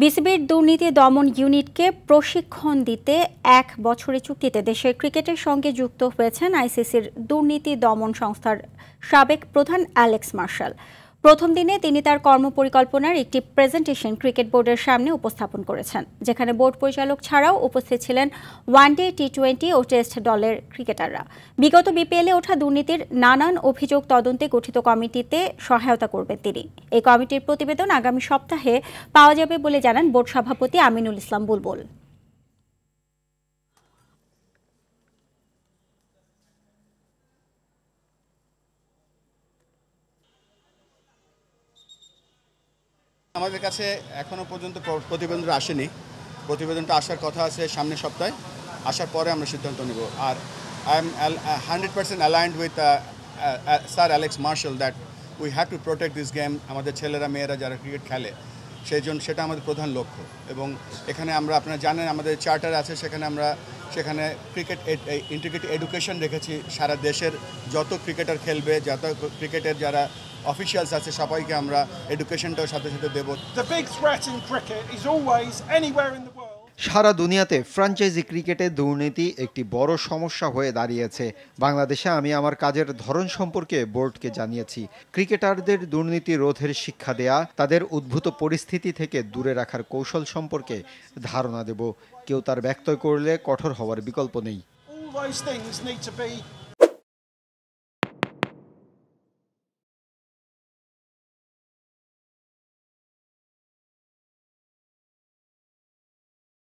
বিসিবির দুর্নীতি দমন ইউনিটকে প্রশিক্ষণ দিতে ১ বছরের চুক্তিতে দেশের ক্রিকেটের সঙ্গে যুক্ত হয়েছেন আইসিসির দুর্নীতি দমন সংস্থার সাবেক প্রধান অ্যালেক্স মার্শাল। প্রথম দিনে তিনি তার কর্মপরিকল্পনার একটি প্রেজেন্টেশন ক্রিকেট বোর্ডের সামনে উপস্থাপন করেছেন, যেখানে বোর্ড পরিচালক ছাড়াও উপস্থিত ছিলেন ওয়ানডে, টি-20 ও টেস্ট দলের ক্রিকেটাররা। বিগত বিপিএলে ওঠা দুর্নীতির নানান অভিযোগ তদন্তে গঠিত কমিটিতে সহায়তা করবেন তিনি। এই কমিটির প্রতিবেদন আগামী সপ্তাহে পাওয়া যাবে বলে জানান বোর্ড সভাপতি আমিনুল ইসলাম বুলবুল। আমাদের কাছে এখনো পর্যন্ত প্রতিবেদনটা আসেনি। প্রতিবেদনটা আসার কথা আছে সামনের সপ্তাহে। আসার পরে আমরা সিদ্ধান্ত নেব। আর I am 100% aligned with sir Alex Marshall that we have to protect this game. আমাদের ছেলেরা মেয়েরা যারা ক্রিকেট খেলে সেই জন্য সেটা আমাদের প্রধান লক্ষ্য। এবং এখানে আমরা, আপনারা জানেন, আমাদের চার্টার আছে, সেখানে ক্রিকেট ইন্টিগ্রেটেড এডুকেশন রেখেছি। সারা দেশের যত ক্রিকেটার খেলবে, যত ক্রিকেটের যারা অফিসিয়ালস আছে সবাইকে আমরা এডুকেশনটাও সাথে সাথে দেব। সারা দুনিয়াতে ফ্র্যাঞ্চাইজি ক্রিকেটে দুর্নীতি একটি বড় সমস্যা হয়ে দাঁড়িয়েছে। বাংলাদেশে আমি আমার কাজের ধরন সম্পর্কে বোর্ডকে জানিয়েছি। ক্রিকেটারদের দুর্নীতি রোধের শিক্ষা দেয়া, তাদের উদ্ভূত পরিস্থিতি থেকে দূরে রাখার কৌশল সম্পর্কে ধারণা দেব। কেউ তার ব্যত্যয় করলে কঠোর হওয়ার বিকল্প নেই।